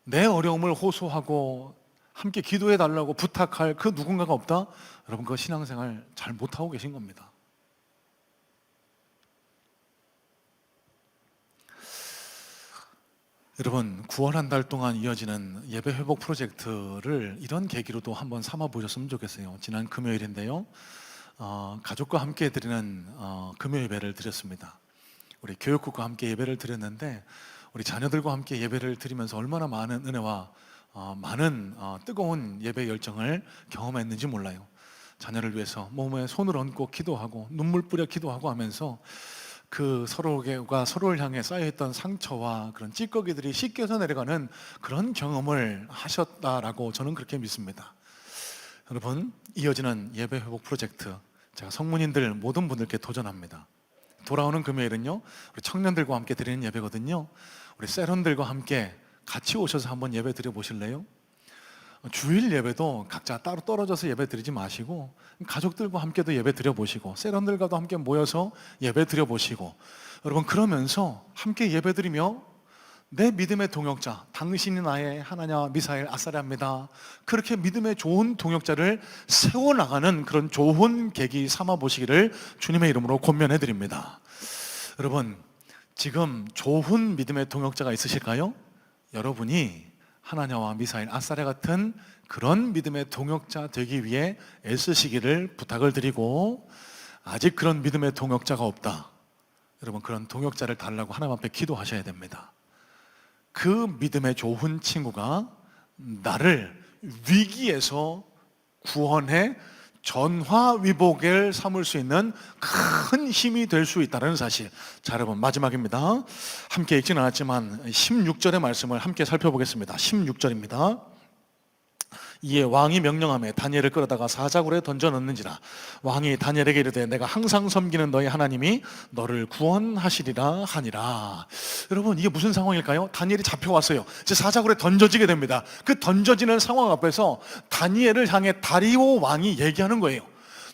내 어려움을 호소하고 함께 기도해 달라고 부탁할 그 누군가가 없다. 여러분, 그 신앙생활 잘 못하고 계신 겁니다. 여러분, 9월 한 달 동안 이어지는 예배 회복 프로젝트를 이런 계기로도 한번 삼아 보셨으면 좋겠어요. 지난 금요일인데요, 가족과 함께 드리는 금요 예배를 드렸습니다. 우리 교육국과 함께 예배를 드렸는데, 우리 자녀들과 함께 예배를 드리면서 얼마나 많은 은혜와 많은 뜨거운 예배 열정을 경험했는지 몰라요. 자녀를 위해서 몸에 손을 얹고 기도하고 눈물 뿌려 기도하고 하면서 그 서로가 서로를 향해 쌓여있던 상처와 그런 찌꺼기들이 씻겨서 내려가는 그런 경험을 하셨다라고 저는 그렇게 믿습니다. 여러분, 이어지는 예배 회복 프로젝트, 제가 성문인들 모든 분들께 도전합니다. 돌아오는 금요일은요, 우리 청년들과 함께 드리는 예배거든요. 우리 세런들과 함께 같이 오셔서 한번 예배 드려 보실래요? 주일 예배도 각자 따로 떨어져서 예배 드리지 마시고 가족들과 함께도 예배 드려 보시고 세런들과도 함께 모여서 예배 드려 보시고, 여러분, 그러면서 함께 예배 드리며 내 믿음의 동역자, 당신이 나의 하나냐 미사엘 아사랴입니다, 그렇게 믿음의 좋은 동역자를 세워나가는 그런 좋은 계기 삼아 보시기를 주님의 이름으로 권면해 드립니다. 여러분, 지금 좋은 믿음의 동역자가 있으실까요? 여러분이 하나냐와 미사엘, 아사랴 같은 그런 믿음의 동역자 되기 위해 애쓰시기를 부탁을 드리고, 아직 그런 믿음의 동역자가 없다. 여러분, 그런 동역자를 달라고 하나님 앞에 기도하셔야 됩니다. 그 믿음의 좋은 친구가 나를 위기에서 구원해 전화위복을 삼을 수 있는 큰 힘이 될 수 있다는 사실. 자, 여러분, 마지막입니다. 함께 읽지는 않았지만 16절의 말씀을 함께 살펴보겠습니다. 16절입니다. 이에 왕이 명령하며 다니엘을 끌어다가 사자굴에 던져 넣는지라. 왕이 다니엘에게 이르되 내가 항상 섬기는 너희 하나님이 너를 구원하시리라 하니라. 여러분, 이게 무슨 상황일까요? 다니엘이 잡혀왔어요. 이제 사자굴에 던져지게 됩니다. 그 던져지는 상황 앞에서 다니엘을 향해 다리오 왕이 얘기하는 거예요.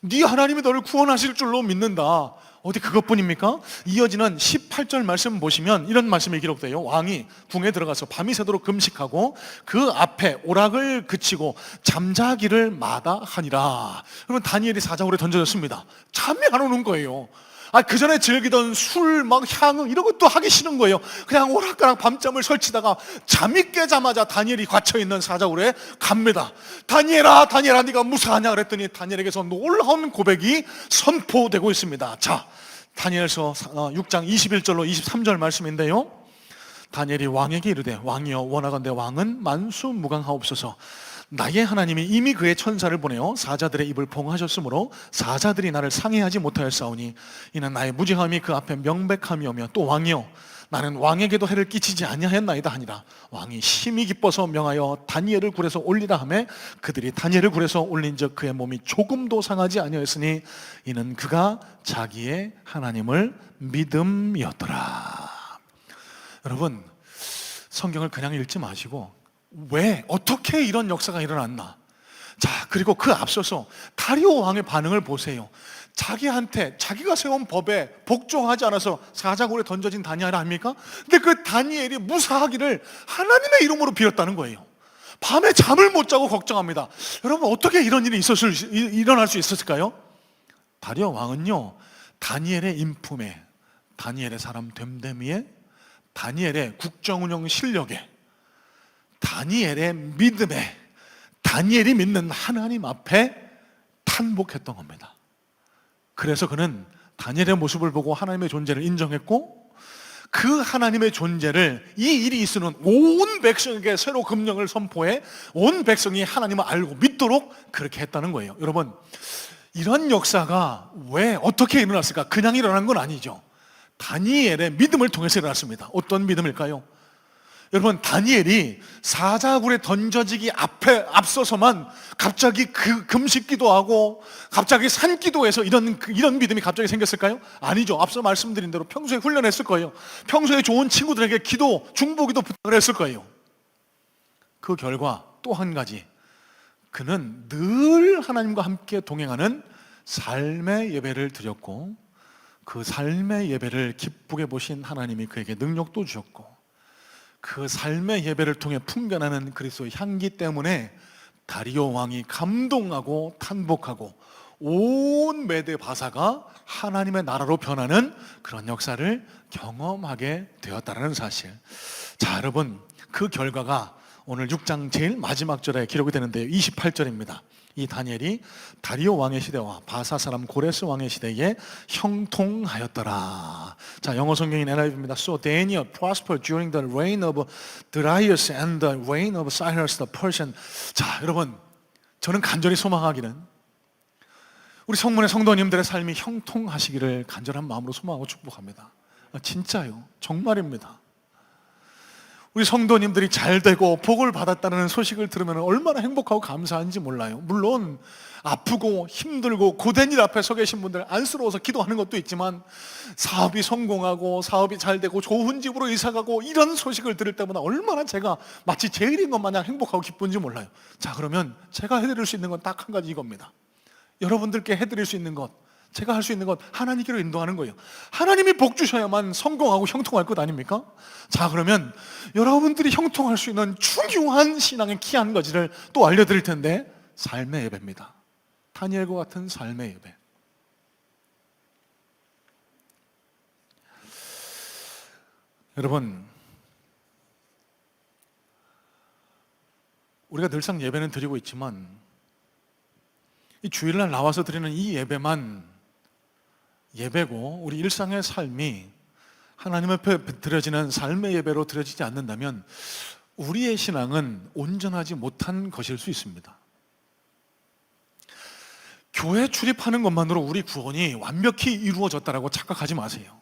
네 하나님이 너를 구원하실 줄로 믿는다. 어디 그것뿐입니까? 이어지는 18절 말씀 보시면 이런 말씀이 기록돼요. 왕이 궁에 들어가서 밤이 새도록 금식하고 그 앞에 오락을 그치고 잠자기를 마다하니라. 그러면 다니엘이 사자굴에 던져졌습니다. 잠이 안 오는 거예요. 그 전에 즐기던 술, 막 향응 이런 것도 하기 싫은 거예요. 그냥 오락가락 밤잠을 설치다가 잠이 깨자마자 다니엘이 갇혀있는 사자굴에 갑니다. 다니엘아, 다니엘아, 네가 무사하냐 그랬더니 다니엘에게서 놀라운 고백이 선포되고 있습니다. 자, 다니엘서 6장 21절로 23절 말씀인데요, 다니엘이 왕에게 이르되, 왕이여 원하건대 왕은 만수무강하옵소서. 나의 하나님이 이미 그의 천사를 보내어 사자들의 입을 봉하셨으므로 사자들이 나를 상해하지 못하였사오니 이는 나의 무죄함이 그 앞에 명백함이오며, 또 왕이여 나는 왕에게도 해를 끼치지 아니하였나이다 하니라. 왕이 심히 기뻐서 명하여 다니엘을 굴에서 올리라 하매 그들이 다니엘을 굴에서 올린즉 그의 몸이 조금도 상하지 아니하였으니 이는 그가 자기의 하나님을 믿음이었더라. 여러분, 성경을 그냥 읽지 마시고 왜, 어떻게 이런 역사가 일어났나? 자, 그리고 그 앞서서 다리오 왕의 반응을 보세요. 자기한테 자기가 세운 법에 복종하지 않아서 사자굴에 던져진 다니엘 아닙니까? 근데 그 다니엘이 무사하기를 하나님의 이름으로 빌었다는 거예요. 밤에 잠을 못 자고 걱정합니다. 여러분, 어떻게 이런 일이 일어날 수 있었을까요? 다리오 왕은요, 다니엘의 인품에, 다니엘의 사람 됨됨이에, 다니엘의 국정운영 실력에, 다니엘의 믿음에, 다니엘이 믿는 하나님 앞에 탄복했던 겁니다. 그래서 그는 다니엘의 모습을 보고 하나님의 존재를 인정했고, 그 하나님의 존재를, 이 일이 있으는 온 백성에게 새로 금령을 선포해 온 백성이 하나님을 알고 믿도록 그렇게 했다는 거예요. 여러분, 이런 역사가 왜, 어떻게 일어났을까? 그냥 일어난 건 아니죠. 다니엘의 믿음을 통해서 일어났습니다. 어떤 믿음일까요? 여러분, 다니엘이 사자굴에 던져지기 앞서서만 갑자기 그 금식기도 하고 갑자기 산기도해서 이런 믿음이 갑자기 생겼을까요? 아니죠. 앞서 말씀드린 대로 평소에 훈련했을 거예요. 평소에 좋은 친구들에게 기도, 중보기도 부탁을 했을 거예요. 그 결과 또 한 가지, 그는 늘 하나님과 함께 동행하는 삶의 예배를 드렸고, 그 삶의 예배를 기쁘게 보신 하나님이 그에게 능력도 주셨고, 그 삶의 예배를 통해 풍겨나는 그리스도의 향기 때문에 다리오 왕이 감동하고 탄복하고 온 메대 바사가 하나님의 나라로 변하는 그런 역사를 경험하게 되었다는 사실. 자, 여러분, 그 결과가 오늘 6장 제일 마지막 절에 기록이 되는데요, 28절입니다. 이 다니엘이 다리오 왕의 시대와 바사 사람 고레스 왕의 시대에 형통하였더라. 자, 영어 성경인 NIV입니다. So Daniel prospered during the reign of Darius and the reign of Cyrus the Persian. 자, 여러분, 저는 간절히 소망하기는 우리 성문의 성도님들의 삶이 형통하시기를 간절한 마음으로 소망하고 축복합니다. 진짜요, 정말입니다. 우리 성도님들이 잘 되고 복을 받았다는 소식을 들으면 얼마나 행복하고 감사한지 몰라요. 물론 아프고 힘들고 고된 일 앞에 서 계신 분들 안쓰러워서 기도하는 것도 있지만, 사업이 성공하고 사업이 잘 되고 좋은 집으로 이사가고 이런 소식을 들을 때마다 얼마나 제가 마치 제 일인 것 마냥 행복하고 기쁜지 몰라요. 자, 그러면 제가 해드릴 수 있는 건 딱 한 가지 이겁니다. 여러분들께 해드릴 수 있는 것, 제가 할 수 있는 것, 하나님께로 인도하는 거예요. 하나님이 복 주셔야만 성공하고 형통할 것 아닙니까? 자, 그러면 여러분들이 형통할 수 있는 중요한 신앙의 키 한 가지를 또 알려드릴 텐데, 삶의 예배입니다. 다니엘과 같은 삶의 예배. 여러분, 우리가 늘상 예배는 드리고 있지만 이 주일날 나와서 드리는 이 예배만 예배고 우리 일상의 삶이 하나님 앞에 드려지는 삶의 예배로 드려지지 않는다면 우리의 신앙은 온전하지 못한 것일 수 있습니다. 교회 출입하는 것만으로 우리 구원이 완벽히 이루어졌다고 착각하지 마세요.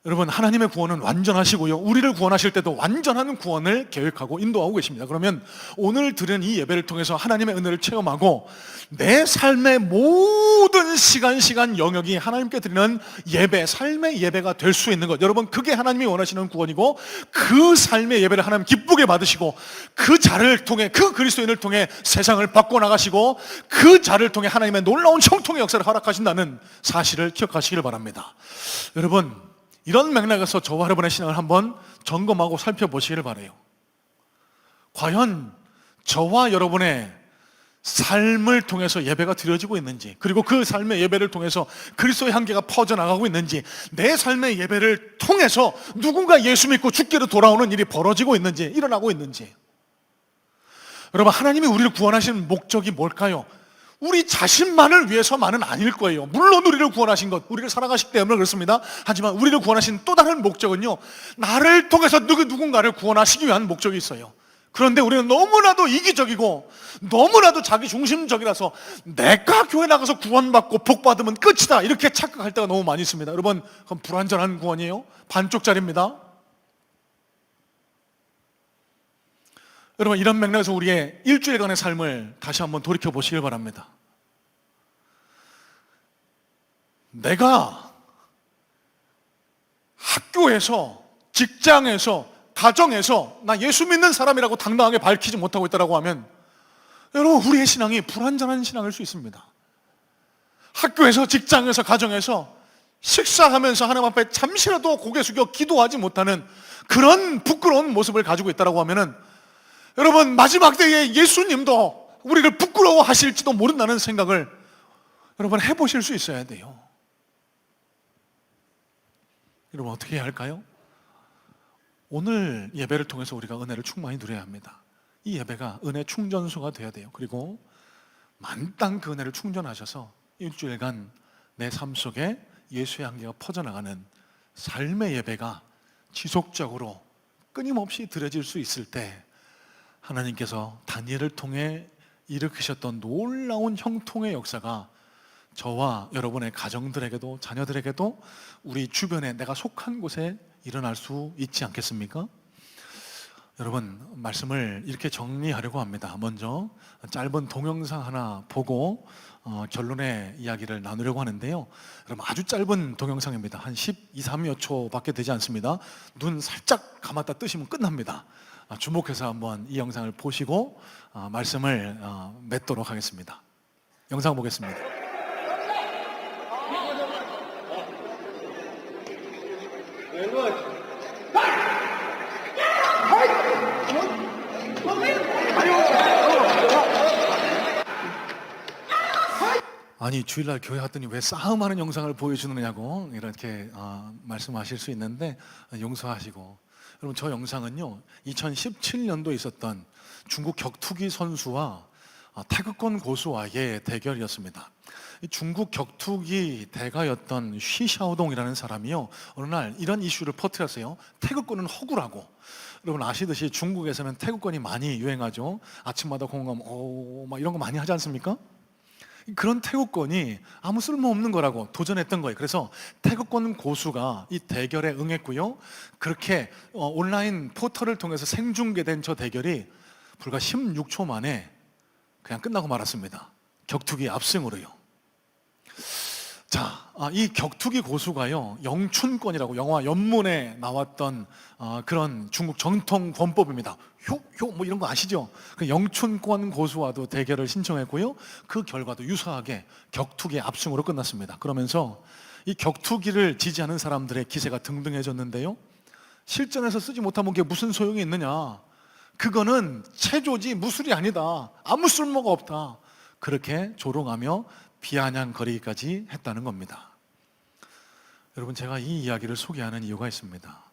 여러분, 하나님의 구원은 완전하시고요, 우리를 구원하실 때도 완전한 구원을 계획하고 인도하고 계십니다. 그러면 오늘 들은 이 예배를 통해서 하나님의 은혜를 체험하고 내 삶의 모든 시간 영역이 하나님께 드리는 예배, 삶의 예배가 될 수 있는 것, 여러분, 그게 하나님이 원하시는 구원이고, 그 삶의 예배를 하나님 기쁘게 받으시고 그 자를 통해, 그 그리스도인을 통해 세상을 바꿔나가시고 그 자를 통해 하나님의 놀라운 형통의 역사를 허락하신다는 사실을 기억하시길 바랍니다. 여러분, 이런 맥락에서 저와 여러분의 신앙을 한번 점검하고 살펴보시기를 바라요. 과연 저와 여러분의 삶을 통해서 예배가 드려지고 있는지, 그리고 그 삶의 예배를 통해서 그리스도의 향기가 퍼져나가고 있는지, 내 삶의 예배를 통해서 누군가 예수 믿고 죽게로 돌아오는 일이 벌어지고 있는지, 일어나고 있는지. 여러분, 하나님이 우리를 구원하신 목적이 뭘까요? 우리 자신만을 위해서만은 아닐 거예요. 물론 우리를 구원하신 것, 우리를 사랑하시기 때문에 그렇습니다. 하지만 우리를 구원하신 또 다른 목적은요, 나를 통해서 누군가를 구원하시기 위한 목적이 있어요. 그런데 우리는 너무나도 이기적이고 너무나도 자기중심적이라서 내가 교회 나가서 구원받고 복받으면 끝이다, 이렇게 착각할 때가 너무 많이 있습니다. 여러분, 그건 불완전한 구원이에요. 반쪽짜리입니다. 여러분, 이런 맥락에서 우리의 일주일간의 삶을 다시 한번 돌이켜 보시길 바랍니다. 내가 학교에서, 직장에서, 가정에서 나 예수 믿는 사람이라고 당당하게 밝히지 못하고 있다고 하면, 여러분, 우리의 신앙이 불완전한 신앙일 수 있습니다. 학교에서, 직장에서, 가정에서 식사하면서 하나님 앞에 잠시라도 고개 숙여 기도하지 못하는 그런 부끄러운 모습을 가지고 있다고 하면은, 여러분, 마지막 때에 예수님도 우리를 부끄러워하실지도 모른다는 생각을 여러분 해보실 수 있어야 돼요. 여러분, 어떻게 해야 할까요? 오늘 예배를 통해서 우리가 은혜를 충만히 누려야 합니다. 이 예배가 은혜 충전소가 되어야 돼요. 그리고 만땅 그 은혜를 충전하셔서 일주일간 내 삶 속에 예수의 향기가 퍼져나가는 삶의 예배가 지속적으로 끊임없이 드려질 수 있을 때, 하나님께서 다니엘을 통해 일으키셨던 놀라운 형통의 역사가 저와 여러분의 가정들에게도, 자녀들에게도, 우리 주변에 내가 속한 곳에 일어날 수 있지 않겠습니까? 여러분, 말씀을 이렇게 정리하려고 합니다. 먼저 짧은 동영상 하나 보고 결론의 이야기를 나누려고 하는데요. 여러분, 아주 짧은 동영상입니다. 한 12, 13여 초밖에 되지 않습니다. 눈 살짝 감았다 뜨시면 끝납니다. 주목해서 한번 이 영상을 보시고 말씀을 맺도록 하겠습니다. 영상 보겠습니다. 아니, 주일날 교회 갔더니 왜 싸움하는 영상을 보여주느냐고 이렇게 말씀하실 수 있는데 용서하시고, 여러분, 저 영상은요 2017년도에 있었던 중국 격투기 선수와 태극권 고수와의 대결이었습니다. 중국 격투기 대가였던 쉬샤오동이라는 사람이요, 어느 날 이런 이슈를 퍼뜨렸어요. 태극권은 허구라고. 여러분 아시듯이 중국에서는 태극권이 많이 유행하죠. 아침마다 공감 막 이런 거 많이 하지 않습니까? 그런 태극권이 아무 쓸모없는 거라고 도전했던 거예요. 그래서 태극권 고수가 이 대결에 응했고요, 그렇게 온라인 포털을 통해서 생중계된 저 대결이 불과 16초 만에 그냥 끝나고 말았습니다. 격투기 압승으로요. 자, 이 격투기 고수가요, 영춘권이라고 영화 연문에 나왔던 그런 중국 정통 권법입니다. 효 뭐 이런 거 아시죠? 그 영춘권 고수와도 대결을 신청했고요, 그 결과도 유사하게 격투기 압승으로 끝났습니다. 그러면서 이 격투기를 지지하는 사람들의 기세가 등등해졌는데요, 실전에서 쓰지 못하면 그게 무슨 소용이 있느냐, 그거는 체조지 무술이 아니다, 아무 쓸모가 없다, 그렇게 조롱하며 비아냥거리기까지 했다는 겁니다. 여러분, 제가 이 이야기를 소개하는 이유가 있습니다.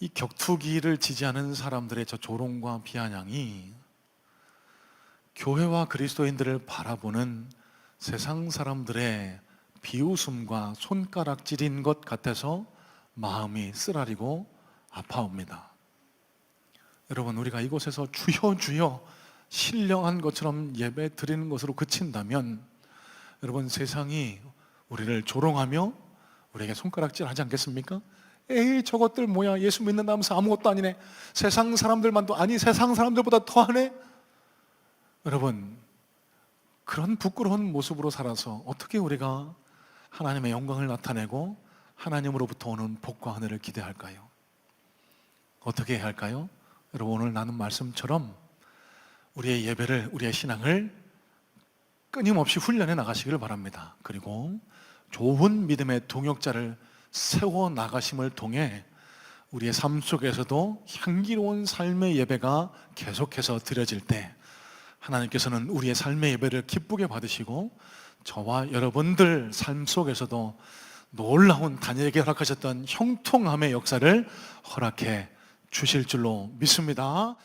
이 격투기를 지지하는 사람들의 저 조롱과 비아냥이 교회와 그리스도인들을 바라보는 세상 사람들의 비웃음과 손가락질인 것 같아서 마음이 쓰라리고 아파옵니다. 여러분, 우리가 이곳에서 주여 주여 신령한 것처럼 예배 드리는 것으로 그친다면, 여러분, 세상이 우리를 조롱하며 우리에게 손가락질 하지 않겠습니까? 에이, 저것들 뭐야, 예수 믿는다면서 아무것도 아니네, 세상 사람들만도 아니 세상 사람들보다 더하네. 여러분, 그런 부끄러운 모습으로 살아서 어떻게 우리가 하나님의 영광을 나타내고 하나님으로부터 오는 복과 은혜를 기대할까요? 어떻게 해야 할까요? 여러분, 오늘 나눈 말씀처럼 우리의 예배를, 우리의 신앙을 끊임없이 훈련해 나가시길 바랍니다. 그리고 좋은 믿음의 동역자를 세워 나가심을 통해 우리의 삶 속에서도 향기로운 삶의 예배가 계속해서 드려질 때 하나님께서는 우리의 삶의 예배를 기쁘게 받으시고 저와 여러분들 삶 속에서도 놀라운 다니엘에게 허락하셨던 형통함의 역사를 허락해 주실 줄로 믿습니다.